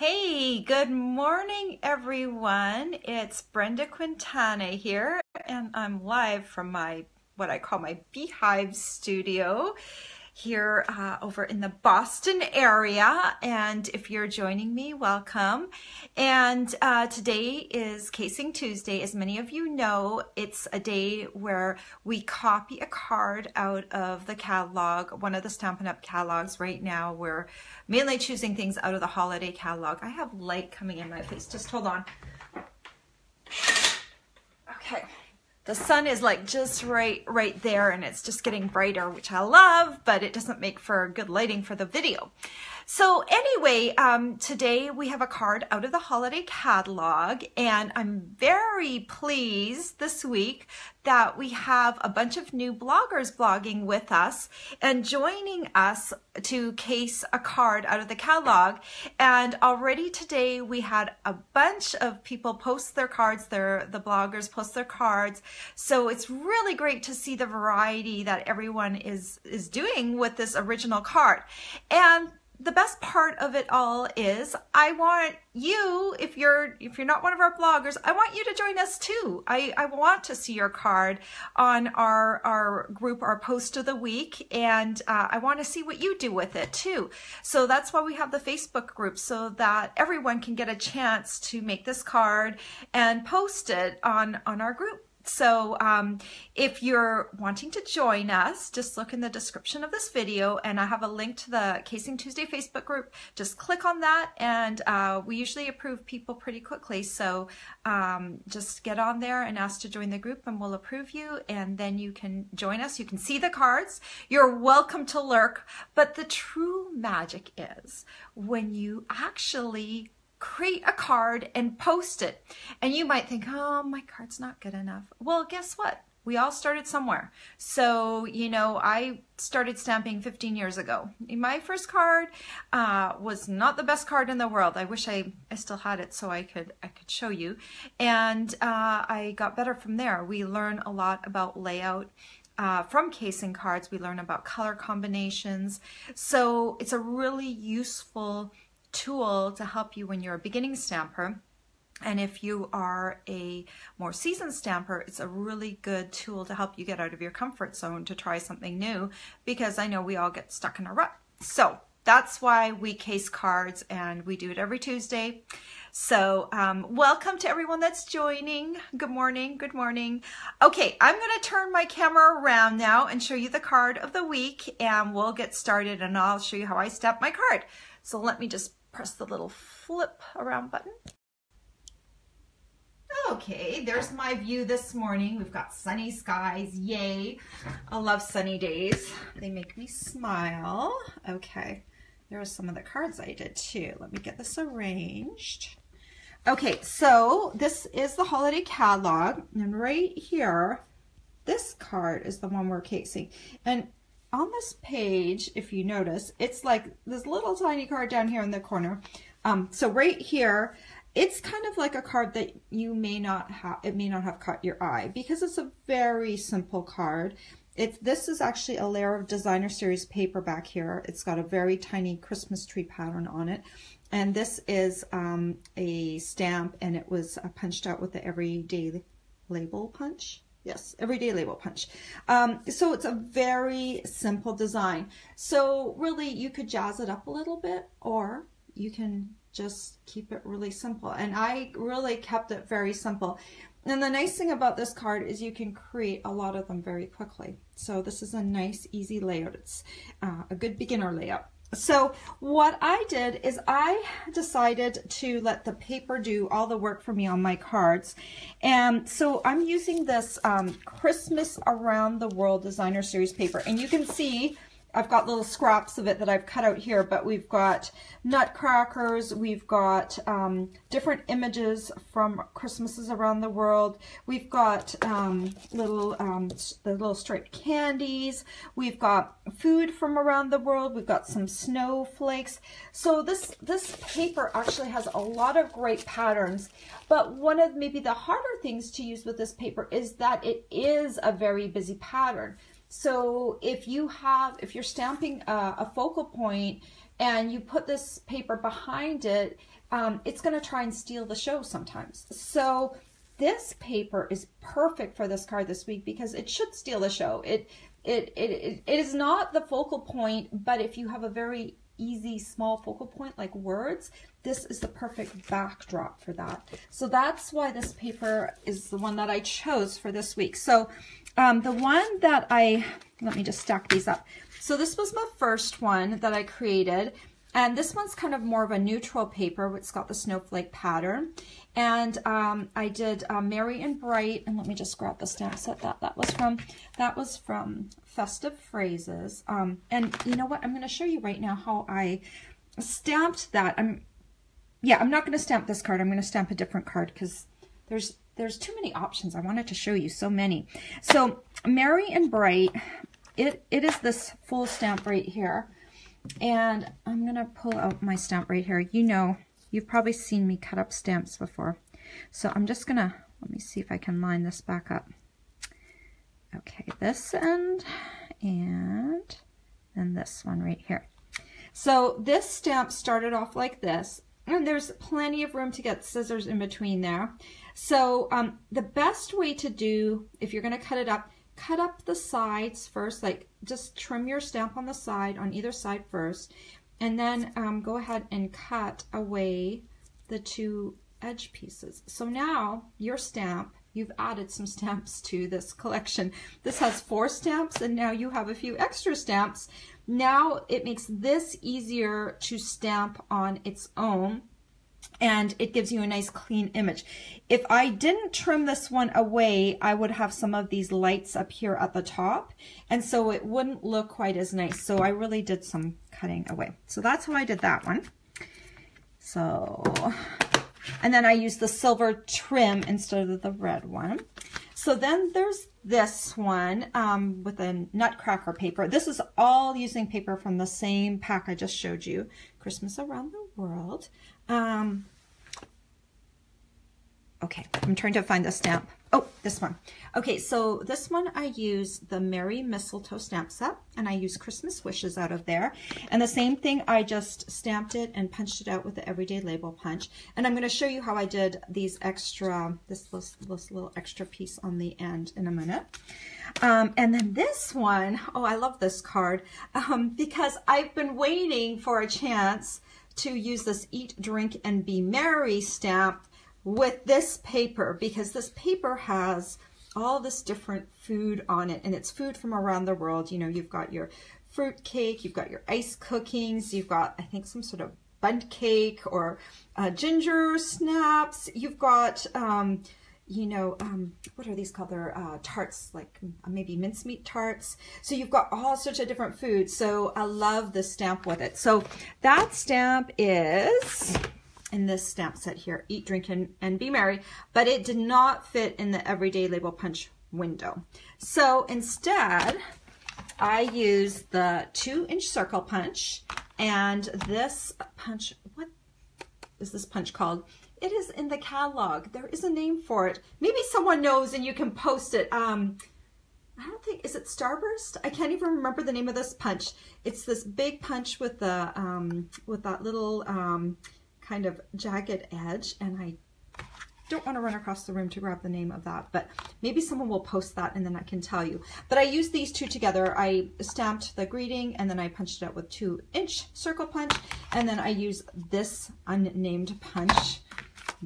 Hey, good morning, everyone. It's Brenda Quintana here, and I'm live from what I call my beehive studio here over in the Boston area. And if you're joining me, welcome. And today is Casing Tuesday. As many of you know, it's a day where we copy a card out of the catalog, one of the Stampin' Up! Catalogs. Right now, we're mainly choosing things out of the holiday catalog. I have light coming in my face. Just hold on. Okay. The sun is like just right there, and it's just getting brighter, which I love, but it doesn't make for good lighting for the video. So anyway, today we have a card out of the holiday catalog, and I'm very pleased this week that we have a bunch of new bloggers blogging with us and joining us to case a card out of the catalog. And already today we had a bunch of people post their cards, the bloggers post their cards. So it's really great to see the variety that everyone is doing with this original card. And the best part of it all is I want you, if you're not one of our bloggers, I want you to join us too. I want to see your card on our group, our post of the week, and I want to see what you do with it too. So that's why we have the Facebook group, so that everyone can get a chance to make this card and post it on our group. So if you're wanting to join us, just look in the description of this video, and I have a link to the Casing Tuesday Facebook group. Just click on that, and we usually approve people pretty quickly. So just get on there and ask to join the group, and we'll approve you, and then you can join us. You can see the cards. You're welcome to lurk, but the true magic is when you actually create a card and post it. And you might think, oh, my card's not good enough. Well, guess what? We all started somewhere. So, you know, I started stamping 15 years ago. My first card was not the best card in the world. I wish I still had it so I could show you. And I got better from there. We learn a lot about layout. From casing cards, we learn about color combinations. So it's a really useful tool to help you when you're a beginning stamper. And if you are a more seasoned stamper, it's a really good tool to help you get out of your comfort zone to try something new, because I know we all get stuck in a rut. So that's why we case cards, and we do it every Tuesday. So welcome to everyone that's joining. Good morning. Good morning. Okay, I'm going to turn my camera around now and show you the card of the week, and we'll get started, and I'll show you how I stamp my card. So let me just press the little flip around button. Okay, there's my view this morning. We've got sunny skies, yay. I love sunny days. They make me smile. Okay, there are some of the cards I did too. Let me get this arranged. Okay, so this is the holiday catalog, and right here, this card is the one we're casing. And on this page, if you notice, it's like this little tiny card down here in the corner. So right here, it's kind of like a card that you may not have caught your eye, because it's a very simple card. This is actually a layer of designer series paper back here. It's got a very tiny Christmas tree pattern on it. And this is a stamp, and it was punched out with the everyday label punch. Yes, everyday label punch. So it's a very simple design. So really, you could jazz it up a little bit, or you can just keep it really simple. And I really kept it very simple. And the nice thing about this card is you can create a lot of them very quickly. So this is a nice, easy layout. It's a good beginner layout. So what I did is I decided to let the paper do all the work for me on my cards. And so I'm using this Christmas Around the World Designer Series paper. And you can see I've got little scraps of it that I've cut out here, but we've got nutcrackers, we've got different images from Christmases around the world, we've got the little striped candies, we've got food from around the world, we've got some snowflakes. So this paper actually has a lot of great patterns, but one of maybe the harder things to use with this paper is that it is a very busy pattern. So if you're stamping a focal point and you put this paper behind it, it's going to try and steal the show sometimes. So this paper is perfect for this card this week because it should steal the show. It is not the focal point, but if you have a very easy small focal point like words, this is the perfect backdrop for that. So that's why this paper is the one that I chose for this week. So the one that let me just stack these up. So this was my first one that I created, and this one's kind of more of a neutral paper. It's got the snowflake pattern, and I did Merry and Bright, and let me just grab the stamp set that was from Festive Phrases. And you know what? I'm going to show you right now how I stamped that. I'm not going to stamp this card. I'm going to stamp a different card because there's too many options. I wanted to show you so many. So Merry and Bright, it is this full stamp right here. And I'm going to pull out my stamp right here. You know, you've probably seen me cut up stamps before. So I'm just going to, let me see if I can line this back up. Okay, this end and then this one right here. So this stamp started off like this, and there's plenty of room to get scissors in between there. So the best way to do, if you're going to cut up the sides first, like just trim your stamp on the side, on either side first, and then go ahead and cut away the two edge pieces. So now your stamp, you've added some stamps to this collection. This has 4 stamps, and now you have a few extra stamps. Now it makes this easier to stamp on its own, and it gives you a nice clean image. If I didn't trim this one away, I would have some of these lights up here at the top, and so it wouldn't look quite as nice. So I really did some cutting away. So that's how I did that one. So, and then I used the silver trim instead of the red one. So then there's this one with a nutcracker paper. This is all using paper from the same pack I just showed you, Christmas Around the World. Okay, I'm trying to find the stamp. Oh, this one. Okay, so this one I use the Merry Mistletoe stamp set, and I use Christmas wishes out of there. And the same thing, I just stamped it and punched it out with the Everyday Label Punch. And I'm going to show you how I did these extra, this little extra piece on the end in a minute. And then this one, oh, I love this card because I've been waiting for a chance to use this Eat, Drink, and Be Merry stamp with this paper, because this paper has all this different food on it, and it's food from around the world. You know, you've got your fruit cake, you've got your ice cookings, you've got, I think, some sort of bundt cake or ginger snaps. You've got, you know, what are these called? They're tarts, like maybe mincemeat tarts. So you've got all sorts of different foods. So I love this stamp with it. So that stamp is in this stamp set here, Eat, Drink, and Be Merry, but it did not fit in the Everyday Label Punch window. So instead, I used the 2-inch circle punch, and this punch, what is this punch called? It is in the catalog. There is a name for it. Maybe someone knows and you can post it. I don't think, is it Starburst? I can't even remember the name of this punch. It's this big punch with the with that little kind of jagged edge, and I don't want to run across the room to grab the name of that, but maybe someone will post that and then I can tell you. But I used these two together. I stamped the greeting and then I punched it out with 2-inch circle punch, and then I used this unnamed punch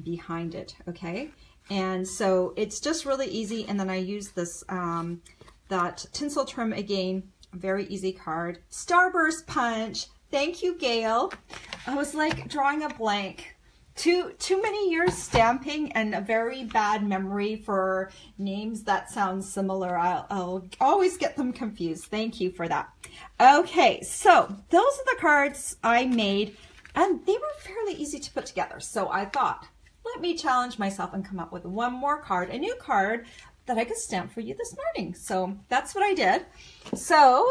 behind it, okay? And so it's just really easy, and then I use this that tinsel trim again, very easy card. Starburst punch. Thank you, Gail. I was like drawing a blank. Too many years stamping and a very bad memory for names that sound similar. I'll always get them confused. Thank you for that. Okay, so those are the cards I made, and they were fairly easy to put together. So I thought, let me challenge myself and come up with one more card, a new card that I could stamp for you this morning. So that's what I did. So,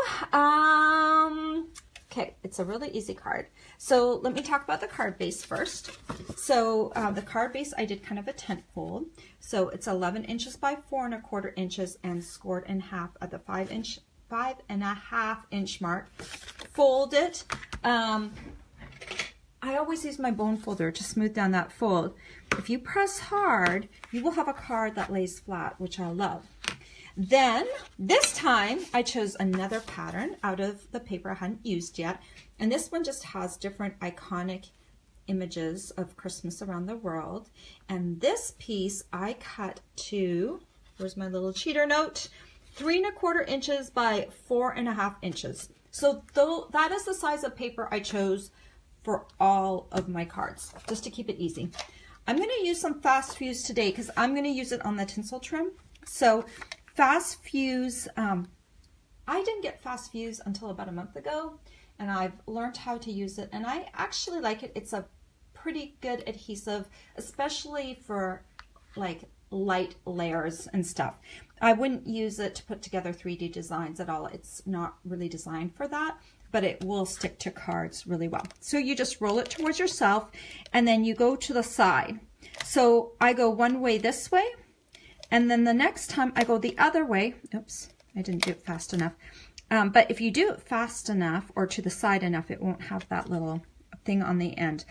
okay, it's a really easy card. So let me talk about the card base first. So the card base, I did kind of a tent fold. So it's 11 inches by 4 1/4 inches and scored in half at the 5-inch 5.5 inch mark. Fold it. I always use my bone folder to smooth down that fold. If you press hard, you will have a card that lays flat, which I love. Then this time I chose another pattern out of the paper I hadn't used yet. And this one just has different iconic images of Christmas around the world. And this piece I cut to, where's my little cheater note? 3¼ inches by 4.5 inches. So that is the size of paper I chose for all of my cards, just to keep it easy. I'm going to use some fast fuse today because I'm going to use it on the tinsel trim. So fast fuse, I didn't get fast fuse until about a month ago, and I've learned how to use it, and I actually like it. It's a pretty good adhesive, especially for like light layers and stuff. I wouldn't use it to put together 3D designs at all. It's not really designed for that, but it will stick to cards really well. So you just roll it towards yourself, and then you go to the side. So I go one way this way, and then the next time I go the other way. Oops, I didn't do it fast enough. But if you do it fast enough or to the side enough, it won't have that little thing on the end.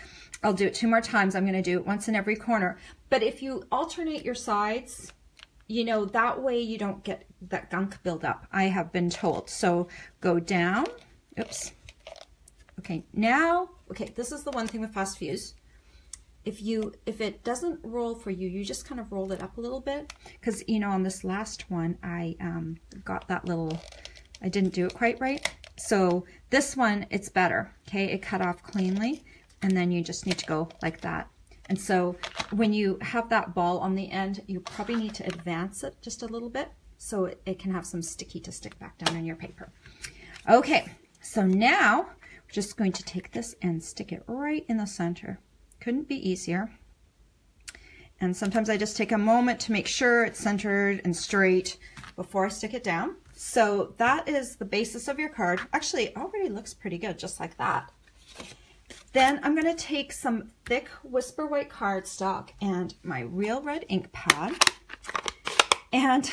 I'll do it 2 more times. I'm going to do it once in every corner. But if you alternate your sides, you know, that way you don't get that gunk buildup, I have been told. So go down. Oops. Okay, now, okay, this is the one thing with fast fuse. If it doesn't roll for you, you just kind of roll it up a little bit, because, you know, on this last one, I got that little, I didn't do it quite right. So this one, it's better, okay? It cut off cleanly, and then you just need to go like that. And so when you have that ball on the end, you probably need to advance it just a little bit so it can have some sticky to stick back down in your paper. Okay, so now we're just going to take this and stick it right in the center. Couldn't be easier. And sometimes I just take a moment to make sure it's centered and straight before I stick it down. So that is the basis of your card. Actually, it already looks pretty good, just like that. Then I'm going to take some thick Whisper White cardstock and my real red ink pad. And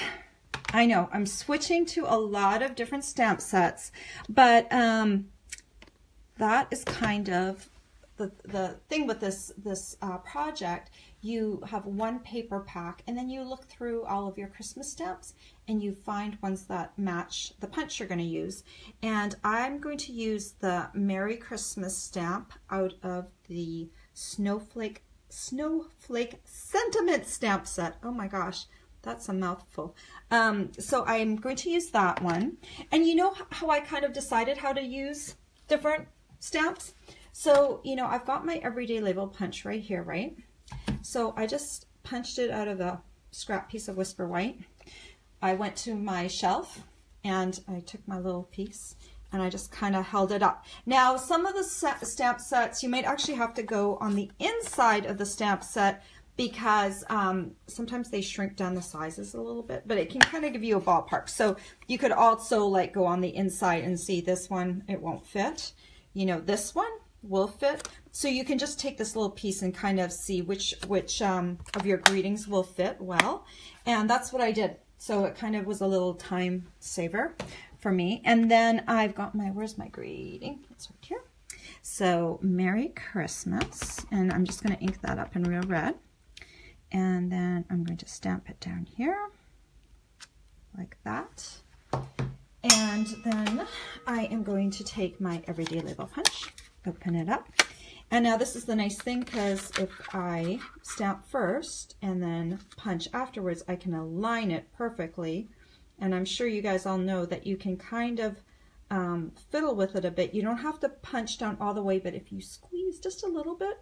I know I'm switching to a lot of different stamp sets, but that is kind of the thing with this project. You have one paper pack, and then you look through all of your Christmas stamps and you find ones that match the punch you're going to use. And I'm going to use the Merry Christmas stamp out of the Snowflake Sentiment stamp set. Oh my gosh, that's a mouthful. So I'm going to use that one. And you know how I kind of decided how to use different stamps? So, you know, I've got my everyday label punch right here, right? So I just punched it out of a scrap piece of Whisper White. I went to my shelf and I took my little piece and I just kind of held it up. Now, some of the stamp sets, you might actually have to go on the inside of the stamp set because sometimes they shrink down the sizes a little bit, but it can kind of give you a ballpark. So you could also like go on the inside and see this one, it won't fit. You know, this one will fit. So you can just take this little piece and kind of see which of your greetings will fit well. And that's what I did. So it kind of was a little time saver for me. And then I've got my, where's my greeting? It's right here. So Merry Christmas. And I'm just going to ink that up in real red. And then I'm going to stamp it down here like that. And then I am going to take my everyday label punch, open it up. And now this is the nice thing, because if I stamp first and then punch afterwards, I can align it perfectly. And I'm sure you guys all know that you can kind of fiddle with it a bit. You don't have to punch down all the way, but if you squeeze just a little bit,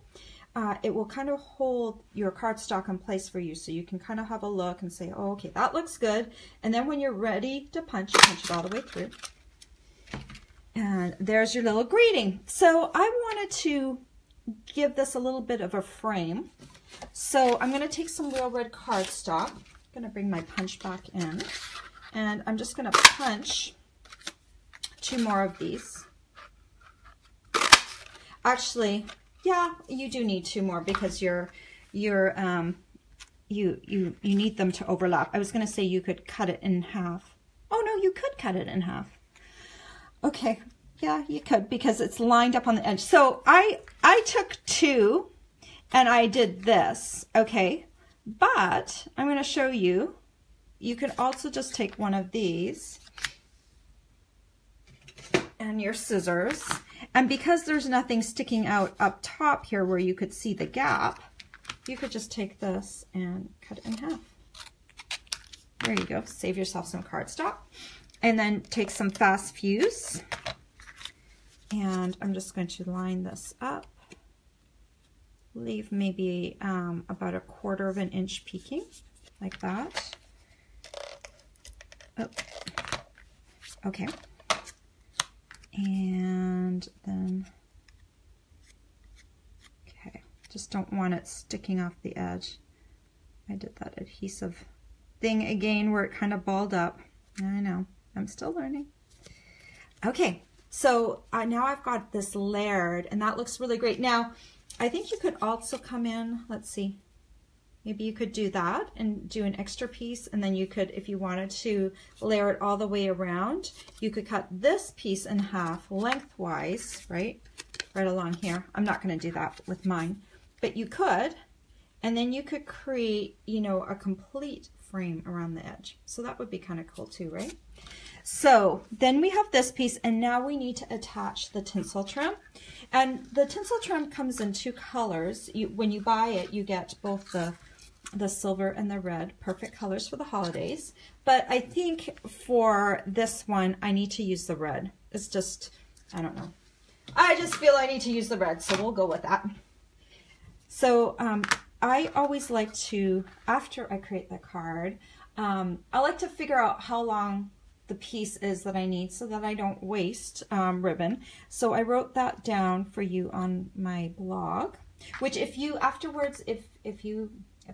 it will kind of hold your cardstock in place for you. So you can kind of have a look and say, oh, okay, that looks good. And then when you're ready to punch, you punch it all the way through. And there's your little greeting. So I wanted to give this a little bit of a frame. So I'm going to take some real red cardstock. I'm going to bring my punch back in. And I'm just going to punch 2 more of these. Actually, yeah, you do need 2 more because you need them to overlap. I was going to say you could cut it in half. Oh no, you could cut it in half. Okay, yeah, you could because it's lined up on the edge. So I took 2 and I did this, okay? But I'm going to show you, you can also just take one of these and your scissors. And because there's nothing sticking out up top here where you could see the gap, you could just take this and cut it in half. There you go, save yourself some cardstock. And then take some fast fuse. And I'm just going to line this up. Leave maybe about 1/4 of an inch peeking, like that. Oh. Okay. And then, okay, just don't want it sticking off the edge. I did that adhesive thing again where it kind of balled up. I know, I'm still learning. Okay, so now I've got this layered and that looks really great. Now, I think you could also come in, let's see, maybe you could do that and do an extra piece, and then you could, if you wanted to layer it all the way around, you could cut this piece in half lengthwise, right along here. I'm not going to do that with mine, but you could, and then you could create, you know, a complete frame around the edge. So that would be kind of cool too, right? So then we have this piece, and now we need to attach the tinsel trim. And the tinsel trim comes in 2 colors. When you buy it, you get both the silver and the red, perfect colors for the holidays. But I think for this one, I need to use the red. It's just, I don't know. I just feel I need to use the red, so we'll go with that. So I always like to, after I create the card, I like to figure out how long the piece is that I need so that I don't waste ribbon. So I wrote that down for you on my blog, which if you afterwards, if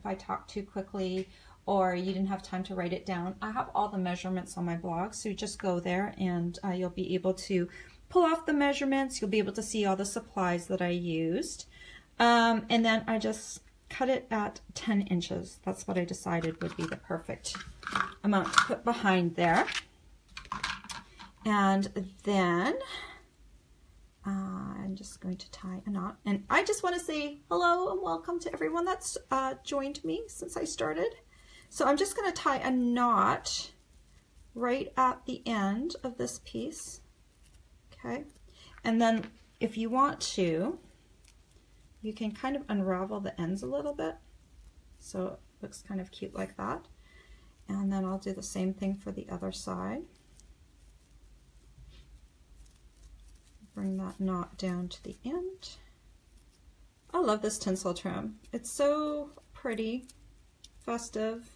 I talk too quickly or you didn't have time to write it down, I have all the measurements on my blog. So just go there and you'll be able to pull off the measurements. You'll be able to see all the supplies that I used. And then I just cut it at 10 inches. That's what I decided would be the perfect amount to put behind there. And then I'm just going to tie a knot. And I just want to say hello and welcome to everyone that's joined me since I started. So I'm just going to tie a knot right at the end of this piece. Okay. And then if you want to, you can kind of unravel the ends a little bit. So it looks kind of cute like that. And then I'll do the same thing for the other side. Bring that knot down to the end. I love this tinsel trim. It's so pretty, festive.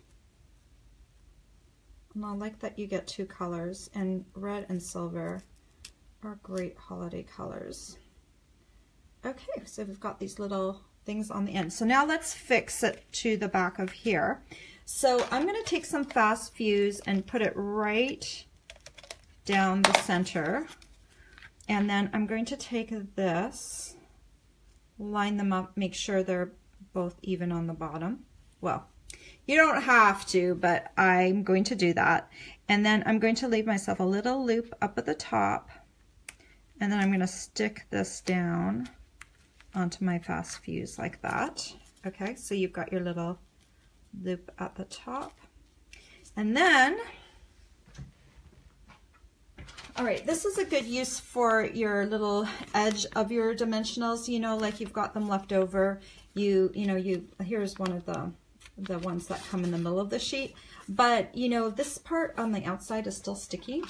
And I like that you get 2 colors, and red and silver are great holiday colors. Okay, so we've got these little things on the end. So now let's fix it to the back of here. So I'm going to take some fast fuse and put it right down the center. And then I'm going to take this, line them up, make sure they're both even on the bottom. Well, you don't have to, but I'm going to do that. And then I'm going to leave myself a little loop up at the top. And then I'm going to stick this down onto my fast fuse like that. Okay, so you've got your little loop at the top. And then, all right, this is a good use for your little edge of your dimensionals, you know, like you've got them left over. Here's one of the ones that come in the middle of the sheet. But, you know, this part on the outside is still sticky.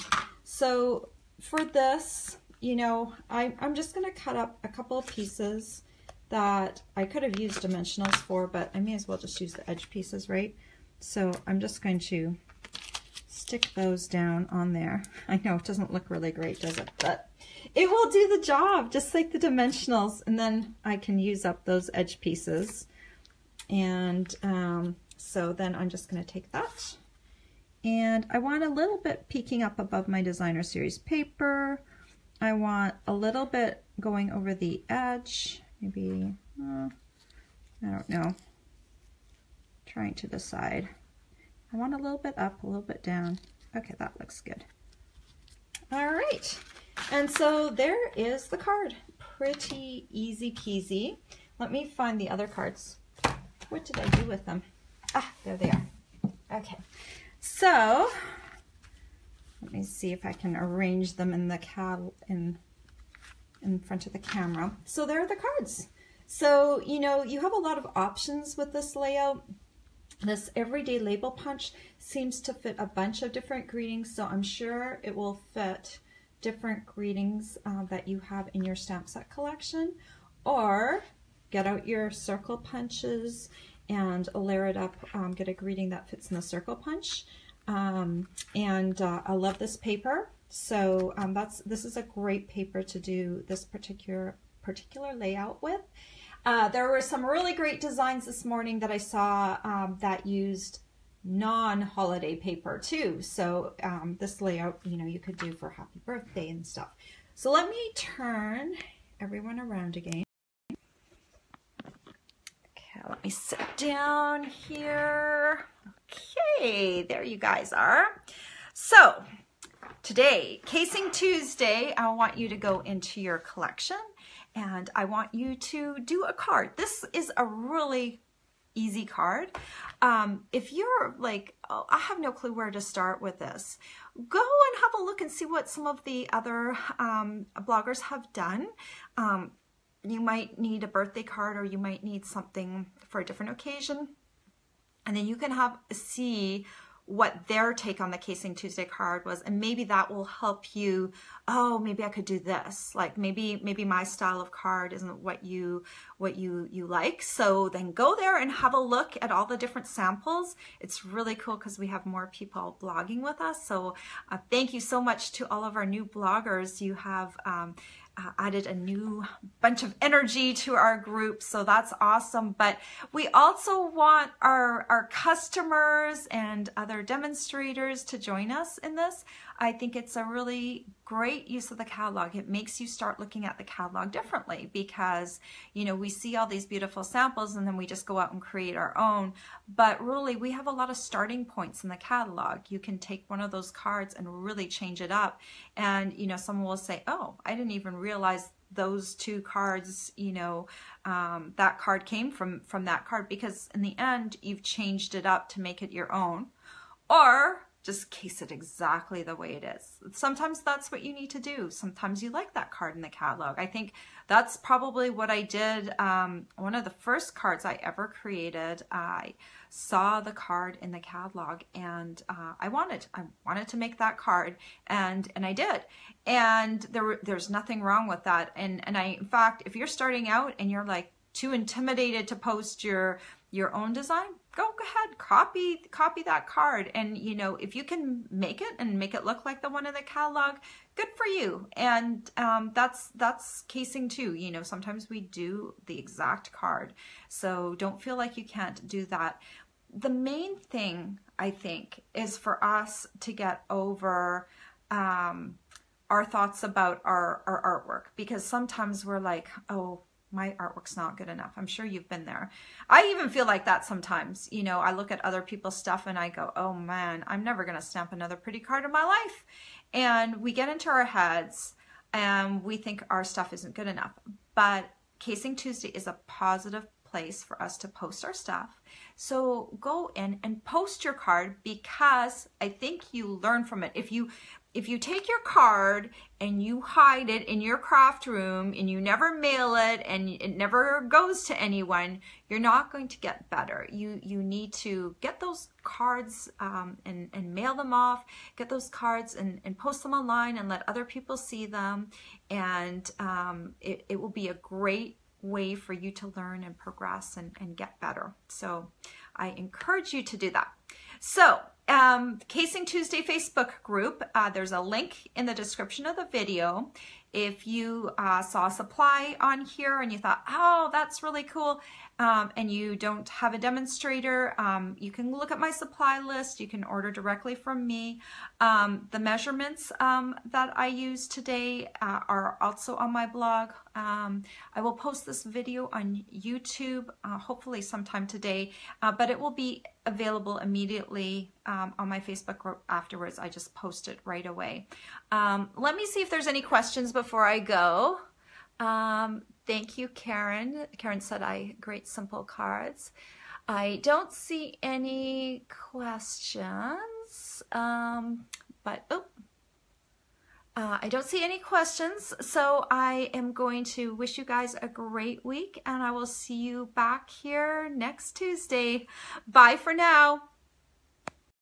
So for this, you know, I'm just going to cut up a couple of pieces that I could have used dimensionals for, but I may as well just use the edge pieces, right? So I'm just going to stick those down on there. I know it doesn't look really great, does it? But it will do the job, just like the dimensionals. And then I can use up those edge pieces. And so then I'm just going to take that. And I want a little bit peeking up above my designer series paper. I want a little bit going over the edge. Maybe, I don't know. Trying to decide. I want a little bit up, a little bit down. Okay, that looks good. All right, and so there is the card. Pretty easy peasy. Let me find the other cards. What did I do with them? Ah, there they are. Okay, so let me see if I can arrange them in the in front of the camera. So there are the cards. So, you know, you have a lot of options with this layout. This everyday label punch seems to fit a bunch of different greetings, so I'm sure it will fit different greetings that you have in your stamp set collection. Or get out your circle punches and layer it up, get a greeting that fits in the circle punch. I love this paper. So this is a great paper to do this particular layout with. There were some really great designs this morning that I saw that used non-holiday paper too. So this layout, you know, you could do for happy birthday and stuff. So let me turn everyone around again. Okay, let me sit down here. Okay, there you guys are. So today, Casing Tuesday, I want you to go into your collection and I want you to do a card. This is a really easy card. If you're like, oh, I have no clue where to start with this, go and have a look and see what some of the other bloggers have done. You might need a birthday card, or you might need something for a different occasion. And then you can see what their take on the Casing Tuesday card was, and maybe that will help you. Oh, maybe I could do this. Like maybe my style of card isn't what you like. So then go there and have a look at all the different samples. It's really cool because we have more people blogging with us. So thank you so much to all of our new bloggers. You have added a new bunch of energy to our group, so that's awesome. But we also want our customers and other demonstrators to join us in this. I think it's a really great use of the catalog. It makes you start looking at the catalog differently because, you know, we see all these beautiful samples and then we just go out and create our own. But really, we have a lot of starting points in the catalog. You can take one of those cards and really change it up. And, you know, someone will say, oh, I didn't even realize those two cards, you know, that card came from that card, because in the end, you've changed it up to make it your own. Or just case it exactly the way it is. Sometimes that's what you need to do. Sometimes you like that card in the catalog. I think that's probably what I did. One of the first cards I ever created, I saw the card in the catalog and I wanted to make that card, and I did. And there's nothing wrong with that. And in fact, if you're starting out and you're like too intimidated to post your own design, go ahead, copy that card. And, you know, if you can make it and make it look like the one in the catalog, good for you. And that's casing too. You know, sometimes we do the exact card. So don't feel like you can't do that. The main thing, I think, is for us to get over our thoughts about our artwork, because sometimes we're like, oh, my artwork's not good enough. I'm sure you've been there. I even feel like that sometimes. You know, I look at other people's stuff and I go, oh man, I'm never going to stamp another pretty card in my life. And we get into our heads and we think our stuff isn't good enough. But Casing Tuesday is a positive place for us to post our stuff. So go in and post your card, because I think you learn from it. If you take your card and you hide it in your craft room and you never mail it and it never goes to anyone, you're not going to get better. You need to get those cards and mail them off, get those cards and post them online and let other people see them. And it will be a great way for you to learn and progress and get better. So I encourage you to do that. So Casing Tuesday Facebook group, there's a link in the description of the video. If you saw supply on here and you thought, oh, that's really cool, and you don't have a demonstrator, you can look at my supply list. You can order directly from me. The measurements that I use today are also on my blog. I will post this video on YouTube, hopefully sometime today, but it will be available immediately on my Facebook group afterwards. I just post it right away. Let me see if there's any questions before I go. Thank you, Karen. Karen said great simple cards. I don't see any questions, but I don't see any questions, so I am going to wish you guys a great week, and I will see you back here next Tuesday. Bye for now.